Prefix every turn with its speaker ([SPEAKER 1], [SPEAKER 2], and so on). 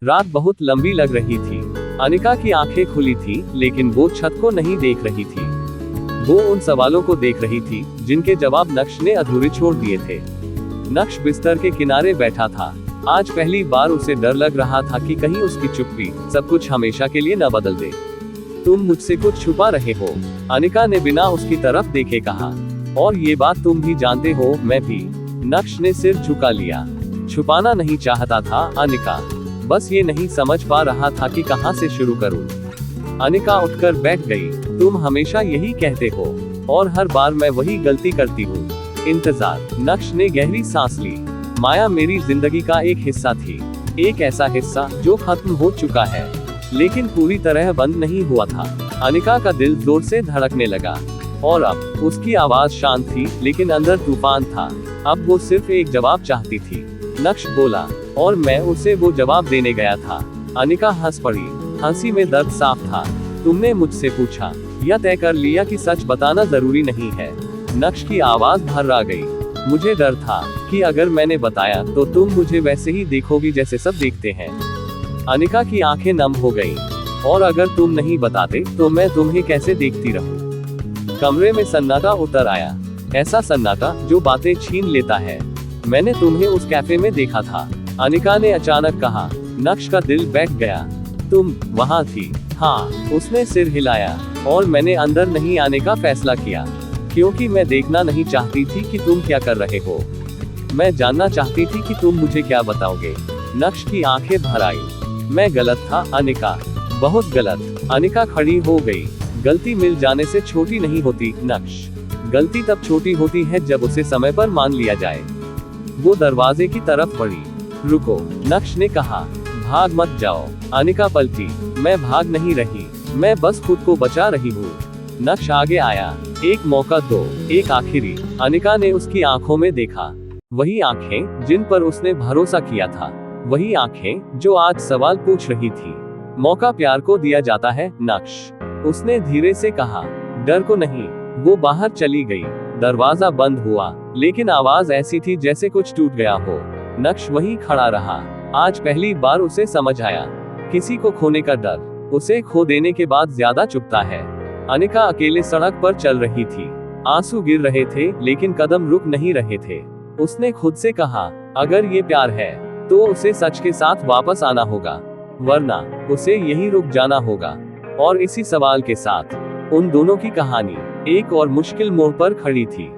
[SPEAKER 1] रात बहुत लंबी लग रही थी। अनिका की आंखें खुली थी, लेकिन वो छत को नहीं देख रही थी। वो उन सवालों को देख रही थी जिनके जवाब नक्श ने अधूरे छोड़ दिए थे। नक्श बिस्तर के किनारे बैठा था। आज पहली बार उसे डर लग रहा था कि कहीं उसकी चुप्पी सब कुछ हमेशा के लिए न बदल दे। तुम मुझसे कुछ छुपा रहे हो, अनिका ने बिना उसकी तरफ देखे कहा। और ये बात तुम भी जानते हो, मैं भी। नक्श ने सिर झुका लिया। छुपाना नहीं चाहता था अनिका, बस ये नहीं समझ पा रहा था कि कहां से शुरू करूं। अनिका उठकर बैठ गई। तुम हमेशा यही कहते हो, और हर बार मैं वही गलती करती हूँ। इंतजार। नक्श ने गहरी सांस ली। माया मेरी जिंदगी का एक हिस्सा थी, एक ऐसा हिस्सा जो खत्म हो चुका है, लेकिन पूरी तरह बंद नहीं हुआ था। अनिका का दिल जोर से धड़कने लगा, और अब उसकी आवाज शांत थी, लेकिन अंदर तूफान था। अब वो सिर्फ एक जवाब चाहती थी। नक्श बोला, और मैं उसे वो जवाब देने गया था। अनिका हंस पड़ी। हंसी में दर्द साफ था। तुमने मुझसे पूछा, यह तय कर लिया कि सच बताना जरूरी नहीं है। नक्श की आवाज भर्रा गई। मुझे डर था कि अगर मैंने बताया तो तुम मुझे वैसे ही देखोगी जैसे सब देखते हैं। अनिका की आंखें नम हो गईं। और अगर तुम नहीं बताते तो मैं तुम्हें कैसे देखती रहूं? कमरे में सन्नाटा उतर आया, ऐसा सन्नाटा जो बातें छीन लेता है। मैंने तुम्हें उस कैफे में देखा था, अनिका ने अचानक कहा। नक्श का दिल बैठ गया। तुम वहां थी? हाँ, उसने सिर हिलाया। और मैंने अंदर नहीं आने का फैसला किया, क्योंकि मैं देखना नहीं चाहती थी कि तुम क्या कर रहे हो। मैं जानना चाहती थी कि तुम मुझे क्या बताओगे। नक्श की आंखें भर आई। मैं गलत था अनिका, बहुत गलत। अनिका खड़ी हो गई। गलती मिल जाने से छोटी नहीं होती नक्श। गलती तब छोटी होती है जब उसे समय पर मान लिया जाए। वो दरवाजे की तरफ बढ़ी। रुको, नक्श ने कहा। भाग मत जाओ। अनिका पलटी। मैं भाग नहीं रही, मैं बस खुद को बचा रही हूँ। नक्श आगे आया। एक मौका दो, एक आखिरी। अनिका ने उसकी आंखों में देखा। वही आंखें जिन पर उसने भरोसा किया था, वही आंखें जो आज सवाल पूछ रही थी। मौका प्यार को दिया जाता है नक्श, उसने धीरे से कहा। डर को नहीं। वो बाहर चली गई। दरवाजा बंद हुआ, लेकिन आवाज ऐसी थी जैसे कुछ टूट गया हो। नक्श वहीं खड़ा रहा। आज पहली बार उसे समझ आया, किसी को खोने का डर उसे खो देने के बाद ज्यादा चुभता है। अनिका अकेले सड़क पर चल रही थी। आंसू गिर रहे थे, लेकिन कदम रुक नहीं रहे थे। उसने खुद से कहा, अगर ये प्यार है तो उसे सच के साथ वापस आना होगा, वरना उसे यहीं रुक जाना होगा। और इसी सवाल के साथ उन दोनों की कहानी एक और मुश्किल मोड़ पर खड़ी थी।